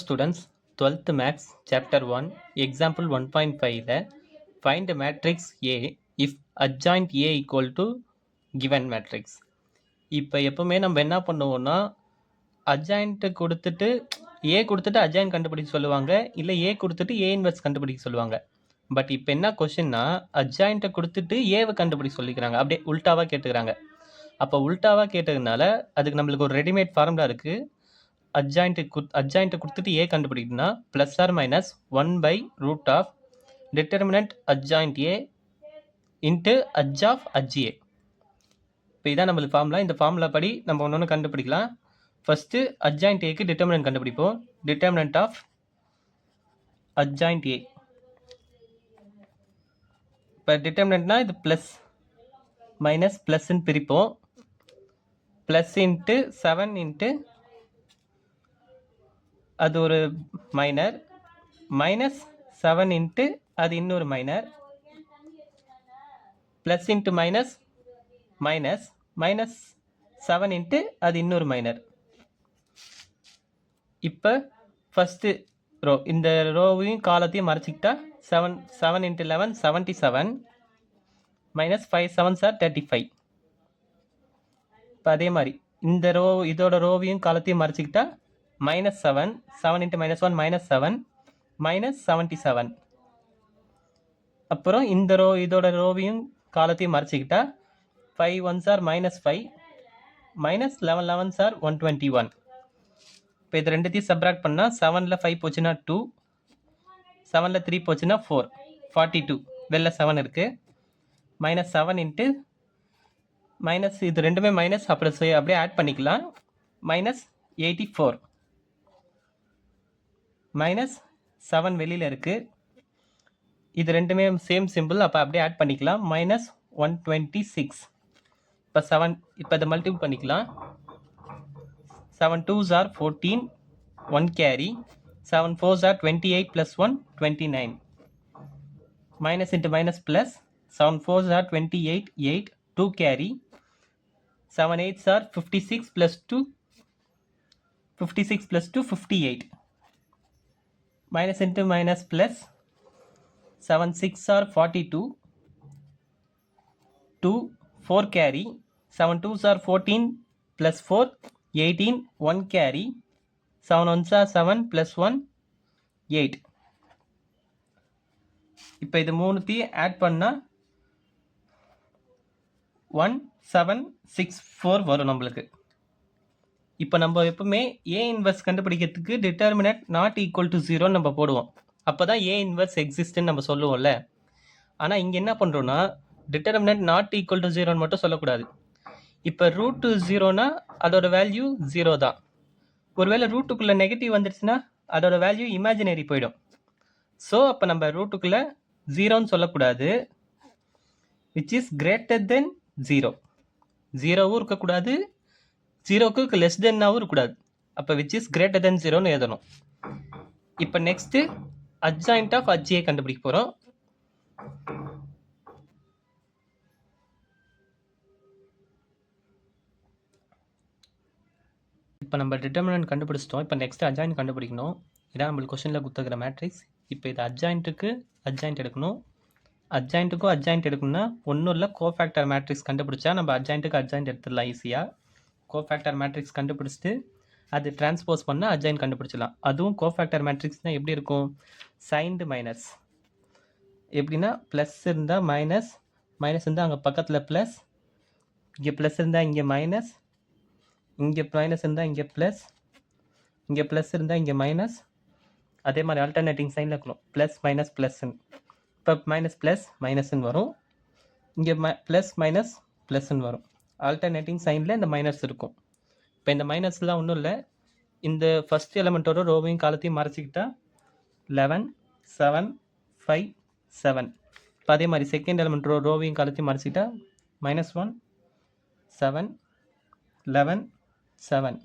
Students, 12th Maths Chapter 1 Example 1.5 ல find a matrix A if adjoint A equal to given matrix. இப்போ எப்பவுமே நம்ம என்ன பண்ணுவோம்னா adjoint கொடுத்துட்டு A கொடுத்துட்டு adjoint கண்டுபிடிக்க சொல்லுவாங்க, இல்லை A கொடுத்துட்டு A இன்வெர்ஸ் கண்டுபிடிக்க சொல்லுவாங்க. பட் இப்போ என்ன கொஸ்டின்னா adjoint கொடுத்துட்டு ஏவை கண்டுபிடிக்க சொல்லிக்கிறாங்க, அப்படியே உல்டாவாக கேட்டுக்கிறாங்க. அப்போ உல்டாவாக கேட்டதுனால அதுக்கு நம்மளுக்கு ஒரு ரெடிமேட் ஃபார்முலா இருக்குது. adjoint கொடுத்துட்டு A கண்டுபிடிக்கணும்னா plus or minus 1/root of determinant adjoint A into adj of adj A. இப்போ இதான் நம்மளுக்கு ஃபார்முலா. இந்த ஃபார்முலா படி நம்ம ஒன்று கண்டுபிடிக்கலாம். ஃபர்ஸ்ட் adjoint Aக்கு டிட்டர்மினன்ட் கண்டுபிடிப்போம். Determinant of adjoint A. இப்போ டிட்டர்மினன்ட்னா இது ப்ளஸ் மைனஸ் ப்ளஸ்ன்னு பிரிப்போம். ப்ளஸ் இன்ட்டு 7 இன்ட்டு அது ஒரு மைனர், மைனஸ் 7 இன்ட்டு அது இன்னொரு minor, plus into minus minus minus 7 into அது இன்னொரு மைனர். இப்போ ஃபஸ்ட்டு ரோ, இந்த ரோவையும் காலத்தையும் மறைச்சிக்கிட்டா 7 இன்ட்டு 11 77 மைனஸ் 5 7s are 35. இப்போ அதே மாதிரி இந்த ரோ இதோட ரோவையும் காலத்தையும் மறைச்சிக்கிட்டா minus 7 into minus 1 minus 7 minus 77. அப்புறம் இந்த ரோ இதோட ரோவையும் காலத்தையும் மறைச்சிக்கிட்டா 5 1s are minus 5 minus 11 11s are 121. இப்போ இது ரெண்டுத்தையும் சப்ராக்ட் பண்ணால் 7ல் 5 போச்சுன்னா 2, 7ல் 3 போச்சுன்னா 4, 42. வெளில 7 இருக்குது. மைனஸ் 7 இன்ட்டு மைனஸ் இது ரெண்டுமே மைனஸ், அப்புறம் அப்படியே ஆட் பண்ணிக்கலாம். மைனஸ் 84 மைனஸ் 7 வெளியில் இருக்குது. இது ரெண்டுமே சேம் சிம்பிள், அப்போ அப்படியே ஆட் பண்ணிக்கலாம். மைனஸ் 126. இப்போ 7, இப்போ இதை மல்டிபிள் பண்ணிக்கலாம். 7 2s are 14, 1 carry, 7 4s are 28 plus 1 29. Minus into minus plus, 7 4s are 28 8, 2 carry, 7 8s are 56 plus 2 56 plus 2 58. Minus into minus plus, 7 6 are 42, 2 4 carry, 7 2s are 14 plus 4 18, 1 carry, 7 1s are 7 plus 1 8. இப்போ இது மூணுத்தையும் add பண்ணால் 1764 வரும் நம்மளுக்கு. இப்போ நம்ம எப்பவுமே ஏ inverse கண்டுபிடிக்கிறதுக்கு டிட்டர்மினன்ட் நாட் ஈக்குவல் டு 0 நம்ம போடுவோம். அப்போ தான் ஏ இன்வெர்ஸ் எக்ஸிஸ்ட்னு நம்ம சொல்லுவோம்ல. ஆனால் இங்கே என்ன பண்ணுறோன்னா டிட்டர்மினன்ட் நாட் ஈக்குவல் டு 0 மட்டும் சொல்லக்கூடாது. இப்போ ரூட் 0னா அதோட வேல்யூ 0 தான். ஒருவேளை ரூட்டுக்குள்ளே நெகட்டிவ் வந்துடுச்சுன்னா அதோட வேல்யூ இமேஜினரி போயிடும். ஸோ அப்போ நம்ம ரூட்டுக்குள்ளே 0ன்னு சொல்லக்கூடாது. Which is greater than 0. 0வும் இருக்கக்கூடாது, 0க்கு லெஸ் தென்னாகவும் இருக்கக்கூடாது. அப்போ விச் இஸ் கிரேட்டர் தென் 0ன்னு எழுதணும். இப்போ நெக்ஸ்ட்டு அட்ஜாயிண்ட் ஆஃப் அஜ்ஜியை கண்டுபிடிக்க போகிறோம். இப்போ நம்ம டிட்டர்மினன்ட் கண்டுபிடிச்சிட்டோம். இப்போ நெக்ஸ்ட் அட்ஜாயிண்ட் கண்டுபிடிக்கணும். இதான் நம்மளுக்கு கொஸ்டினில் கொடுத்துக்கிற மேட்ரிக்ஸ். இப்போ இது அட்ஜாயிண்ட்டுக்கு அட்ஜாயிண்ட் எடுக்கணும். அட்ஜாயிண்ட்டுக்கும் அட்ஜாயிண்ட் எடுக்கணும்னா ஒன்றும் இல்லை, கோஃபேக்டர் மேட்ரிக்ஸ் கண்டுபிடிச்சா நம்ம அட்ஜாயிண்ட்டுக்கு அட்ஜாயிண்ட் எடுத்துடலாம் ஈஸியாக. கோஃபேக்டர் மேட்ரிக்ஸ் கண்டுபிடிச்சிட்டு அது டிரான்ஸ்போஸ் பண்ணால் அட்ஜாயிண்ட் கண்டுபிடிச்சிடலாம். அதுவும் கோஃபேக்டர் மேட்ரிக்ஸ்னால் எப்படி இருக்கும்? Signed minus. எப்படின்னா ப்ளஸ் இருந்தால் மைனஸ், மைனஸ் இருந்தால் அங்கே பக்கத்தில் ப்ளஸ், இங்கே ப்ளஸ் இருந்தால் இங்கே மைனஸ், இங்கே மைனஸ் இருந்தால் இங்கே ப்ளஸ், இங்கே ப்ளஸ் இருந்தால் இங்கே மைனஸ். அதே மாதிரி ஆல்டர்னேட்டிங் சைனில் இருக்கணும், ப்ளஸ் மைனஸ் ப்ளஸ்ன்னு. இப்போ மைனஸ் ப்ளஸ் மைனஸ்ன்னு வரும், இங்கே ப்ளஸ் மைனஸ் ப்ளஸ்ன்னு வரும். ஆல்டர்னேட்டிங் சைனில் இந்த மைனஸ் இருக்கும். இப்போ இந்த மைனஸ்லாம் ஒன்றும் இல்லை, இந்த ஃபஸ்ட் எலமெண்ட்டோட ரோவையும் காலத்தையும் மறைச்சிக்கிட்டா 11 7 5 7. இப்போ அதே மாதிரி செகண்ட் எலமெண்ட்டோட ரோவையும் காலத்தையும் மறைச்சிக்கிட்டா -1 7 11 7.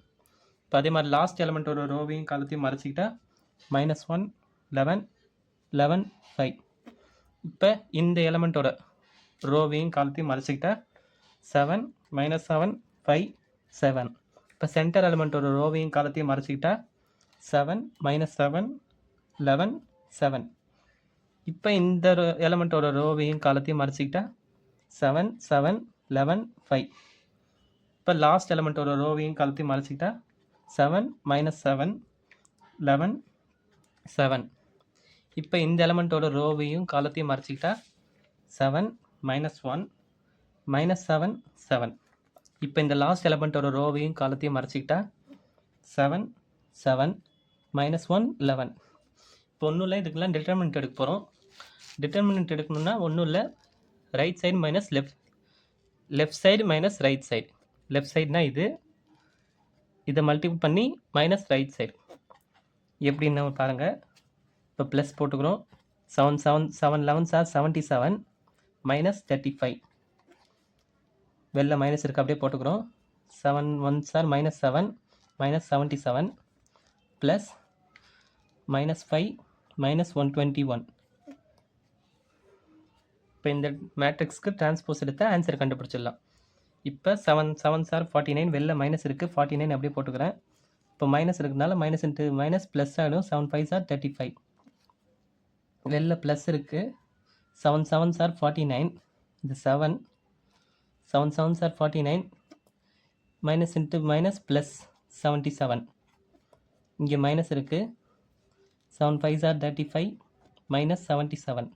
இப்போ அதே மாதிரி லாஸ்ட் எலமெண்ட்டோட ரோவையும் காலத்தையும் மறைச்சிக்கிட்டா -1 11 11 5. இப்போ இந்த எலமெண்ட்டோட ரோவையும் காலத்தையும் மறைச்சிக்கிட்டா 7 -7 5 7. இப்போ சென்டர் எலிமெண்ட்டோட ரோவையும் காலத்தையும் மறைச்சிக்கிட்டா 7 minus 7 11 7. இப்போ இந்த எலமெண்ட்டோட ரோவையும் காலத்தையும் மறைச்சிக்கிட்டா 7 7 11 5. இப்போ லாஸ்ட் எலமெண்ட்டோட ரோவையும் காலத்தையும் மறைச்சிக்கிட்டா 7 minus 7 11 7. இப்போ இந்த எலமெண்ட்டோட ரோவையும் காலத்தையும் மறைச்சிக்கிட்டா 7 minus 1 minus 7 7. இப்போ இந்த லாஸ்ட் எலமெண்ட்டோட ரோவையும் காலத்தையும் மறைச்சிக்கிட்டா 7 7 minus 1 11. இப்போ ஒன்றும் இல்லை, இதுக்கெல்லாம் டிட்டர்மினன்ட் எடுக்க போகிறோம். டிட்டர்மினன்ட் எடுக்கணும்னா ஒன்றும் இல்லை, right side minus left side minus right side. Left சைடுனா இதை மல்டிபிள் பண்ணி மைனஸ் ரைட் சைடு. எப்படின்னு பாருங்கள். இப்போ ப்ளஸ் போட்டுக்கிறோம். 7 11 சார் 77 மைனஸ் 35. வெளில மைனஸ் இருக்குது, அப்படியே போட்டுக்கிறோம். 7 1 sir minus 7 minus 77 plus minus 5 minus 121. இப்போ இந்த மேட்ரிக்ஸ்க்கு டிரான்ஸ்போஸ் எடுத்து ஆன்சர் கண்டுபிடிச்சிடலாம். இப்போ 7 7 சார் 49, வெளில மைனஸ் இருக்குது, 49 அப்படியே போட்டுக்கிறேன். இப்போ மைனஸ் இருக்கிறதுனால மைனஸ் இன்ட்டு மைனஸ் ப்ளஸ் ஆகிடும். 7 5 சார் 35, வெளில ப்ளஸ் இருக்குது. 7 7 சார் 49, இது 7 7 7 sir 49, minus into minus plus 77, இங்கே மைனஸ் இருக்குது. 7 5 சார் 35 மைனஸ் 77.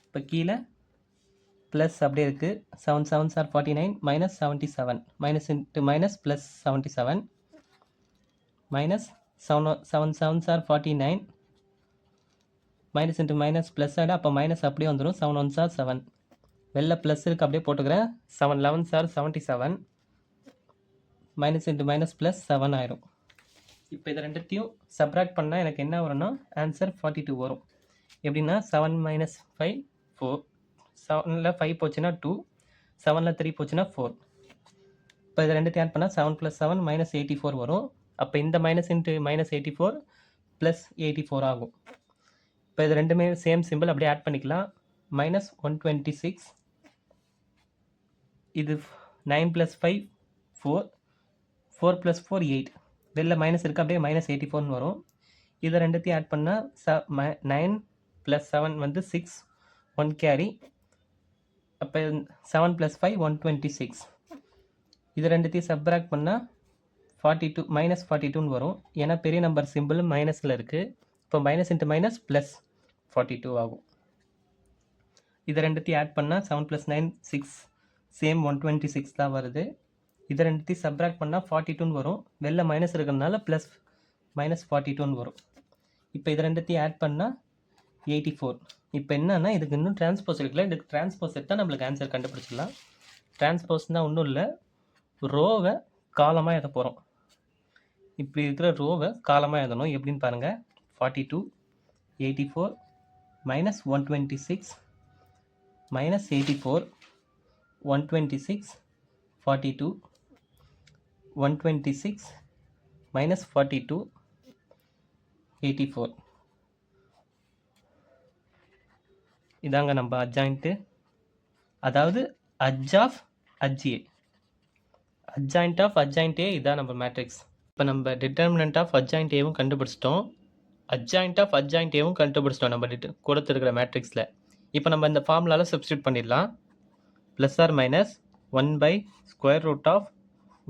இப்போ கீழே ப்ளஸ் அப்படியே இருக்குது. 7 7 sir 49 minus 77, minus into minus plus 77 minus 7 7 sir 49 minus into minus plus ஆகிடும். அப்போ மைனஸ் அப்படியே வந்துடும். 7 1 சார் 7, வெளில ப்ளஸ் இருக்குது, அப்படியே போட்டுக்கிறேன். 7 11 sir 77 minus into minus plus 7 ஆயிரும். இப்போ இதை ரெண்டுத்தையும் சப்ராக்ட் பண்ணால் எனக்கு என்ன வரும்னா ஆன்சர் 42 வரும். எப்படின்னா 7 மைனஸ் 5 4, 7ல் 5 போச்சுன்னா 2, 7ல் 3 போச்சுன்னா 4. இப்போ இதை ரெண்டுத்தையும் ஆட் பண்ணால் 7 + 7 மைனஸ் 84 வரும். அப்போ இந்த மைனஸ் இன்ட்டு மைனஸ் 84 ப்ளஸ் 84 ஆகும். இப்போ இது ரெண்டுமே சேம் சிம்பிள், அப்படியே ஆட் பண்ணிக்கலாம். மைனஸ் 126, இது 9 + 5 4, 4 + 4 8, வெளில மைனஸ் இருக்குது, அப்படியே மைனஸ் 84 வரும். இதை ரெண்டுத்தையும் ஆட் பண்ணால் 9 + 7 வந்து 6, 1 கேரி. அப்போ 7 + 5 126. இது ரெண்டுத்தையும் சப்ராக்ட் பண்ணால் 42 மைனஸ் 42ன்னு வரும். ஏன்னா பெரிய நம்பர் சிம்பிள் மைனஸில் இருக்குது. இப்போ மைனஸ் இன்ட்டு மைனஸ் ப்ளஸ் 42 ஆகும். இதை ரெண்டுத்தையும் ஆட் பண்ணால் 7 + 9 6, சேம் 126 தான் வருது. இதை ரெண்டுத்தையும் சப்ராக்ட் பண்ணால் 42ன்னு வரும். வெளில மைனஸ் இருக்கிறதுனால ப்ளஸ் மைனஸ் 42ன்னு வரும். இப்போ இதை ரெண்டுத்தையும் ஆட் பண்ணால் 84. இப்போ என்னன்னா இதுக்கு இன்னும் டிரான்ஸ்போஸ் எடுக்கல. இதுக்கு டிரான்ஸ்போஸ் எடுத்தால் நம்மளுக்கு ஆன்சர் கண்டுபிடிச்சிடலாம். டிரான்ஸ்போஸ்னால் ஒன்றும் இல்லை, ரோவை காலமாக எழுத போகிறோம். இப்படி இருக்கிற ரோவை காலமாக எழுதணும். எப்படின்னு பாருங்கள். 42 84 மைனஸ் 126 மைனஸ் 84 126 42 126 மைனஸ் 42 84. இதாங்க நம்ம அட்ஜாயிண்ட்டு, அதாவது adj of adj A. Adjoint of adjoint A இதான் நம்ம மேட்ரிக்ஸ். இப்போ நம்ம டிட்டர்மினன்ட் ஆஃப் அட்ஜாயிண்ட் ஏவும் கண்டுபிடிச்சிட்டோம், அட்ஜாயிண்ட் ஆஃப் அட்ஜாயிண்ட் ஏவும் கண்டுபிடிச்சிட்டோம் நம்ம கொடுத்துருக்கிற மேட்ரிக்ஸில். இப்போ நம்ம இந்த ஃபார்முலாவில் சப்ஸ்டியூட் பண்ணிடலாம். Plus or minus 1/√of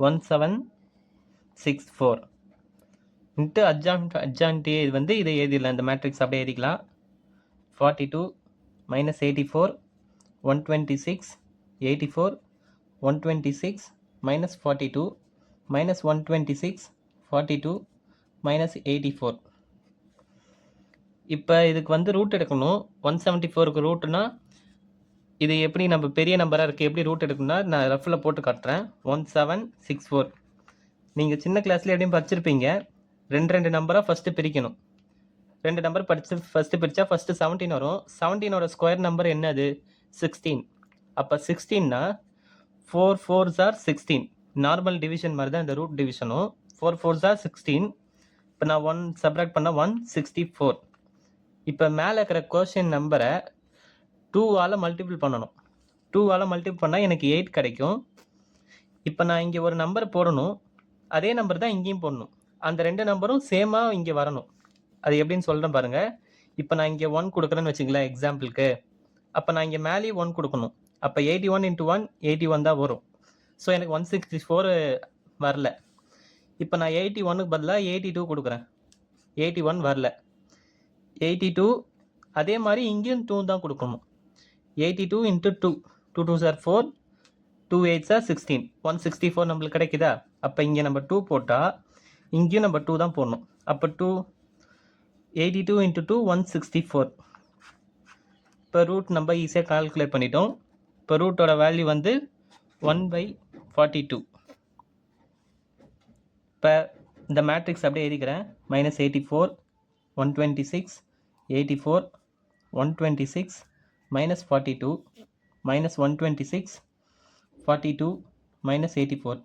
1764 into adjoint A. இது வந்து இதை எழுதிடலாம், இந்த மேட்ரிக்ஸ் அப்படியே எழுதிக்கலாம். 42 மைனஸ் 84 126 84 126 மைனஸ் 42 மைனஸ் 126 42 மைனஸ் 84. இப்போ இதுக்கு வந்து ரூட் எடுக்கணும். 174க்கு ரூட்னா இது எப்படி நம்ம பெரிய நம்பராக இருக்குது, எப்படி ரூட் எடுக்கணும்னா நான் ரஃபில் போட்டு காட்டுறேன். 1764. நீங்கள் சின்ன கிளாஸில் எப்படியும் படிச்சிருப்பீங்க. ரெண்டு நம்பராக ஃபஸ்ட்டு பிரிக்கணும். 2 நம்பர் ஃபஸ்ட்டு பிரித்தா ஃபஸ்ட்டு 17 வரும். 17ஓட ஸ்கொயர் நம்பர் என்னது? 16. அப்போ 16னா 4 4s are 16. நார்மல் டிவிஷன் மாதிரி தான் இந்த ரூட் டிவிஷனும். 4 4s are 16. இப்போ நான் 1 சப்ராக்ட் பண்ணால் 164. இப்போ மேலே இருக்கிற கொஷின் நம்பரை 2ஆல் மல்டிபிள் பண்ணணும். 2ஆல் மல்டிபிள் பண்ணால் எனக்கு 8 கிடைக்கும். இப்போ நான் இங்கே ஒரு நம்பர் போடணும், அதே நம்பர் தான் இங்கேயும் போடணும். அந்த 2 நம்பரும் சேமா இங்கே வரணும். அது எப்படின்னு சொல்கிறேன் பாருங்க. இப்போ நான் இங்கே 1 கொடுக்குறேன்னு வச்சுங்களேன் எக்ஸாம்பிளுக்கு. அப்போ நான் இங்கே மேலேயே 1 கொடுக்கணும். அப்போ 81 × 1 81 தான் வரும். ஸோ எனக்கு 164 வரல. இப்போ நான் 81க்கு பதிலாக 82 கொடுக்குறேன். 81 வரல. 82 அதே மாதிரி இங்கேயும் 2 தான் கொடுக்கணும். 82 × 2 2 2s are 4 2 8s are 16 164 நம்மளுக்கு கிடைக்குதா? அப்போ இங்கே நம்ம 2 போட்டால் இங்கேயும் நம்ம 2 தான் போடணும். அப்போ 82 × 2 164. இப்போ ரூட் நம்ம ஈஸியாக கால்குலேட் பண்ணிட்டோம். இப்போ ரூட்டோட வேல்யூ வந்து 1/42. இப்போ இந்த மேட்ரிக்ஸ் அப்படியே எழுதிக்கிறேன். -84 126 84 126 -42 -126 42 -84.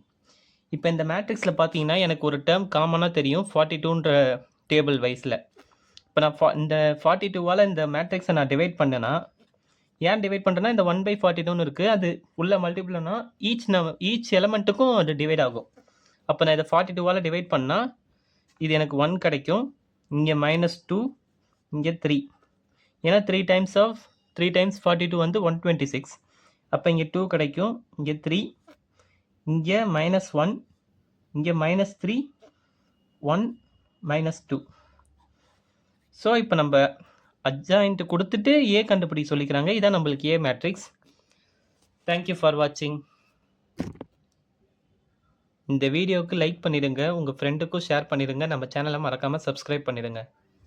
இப்போ இந்த மேட்ரிக்ஸில் பார்த்தீங்கன்னா எனக்கு ஒரு டேர்ம் காமனாக தெரியும் 42ன்ற டேபிள் வைஸில். இப்போ நான் இந்த 42வால் இந்த மேட்ரிக்ஸை நான் டிவைட் பண்ணேன்னா, ஏன் டிவைட் பண்ணுறேன்னா இந்த 1/42ன்னு இருக்குது, அது உள்ள மல்டிபிள்னா ஈச் எலமெண்ட்டுக்கும் அது டிவைட் ஆகும். அப்போ நான் இதை 42வால் டிவைட் பண்ணால் இது எனக்கு 1 கிடைக்கும். இங்கே -2 இங்கே 3. ஏன்னா 3 டைம்ஸ் 42 வந்து 126. அப்போ இங்கே 2 கிடைக்கும். இங்கே 3 இங்கே -1 இங்கே -3 1 -2. ஸோ இப்போ நம்ம அட்ஜாயிண்ட் கொடுத்துட்டு ஏ கண்டுபிடிக்க சொல்லிக்கிறாங்க. இதான் நம்மளுக்கு ஏ மேட்ரிக்ஸ். தேங்க்யூ ஃபார் வாட்சிங். இந்த வீடியோவுக்கு லைக் பண்ணிடுங்க, உங்கள் ஃப்ரெண்டுக்கும் ஷேர் பண்ணிடுங்க, நம்ம சேனலை மறக்காமல் சப்ஸ்கிரைப் பண்ணிடுங்க.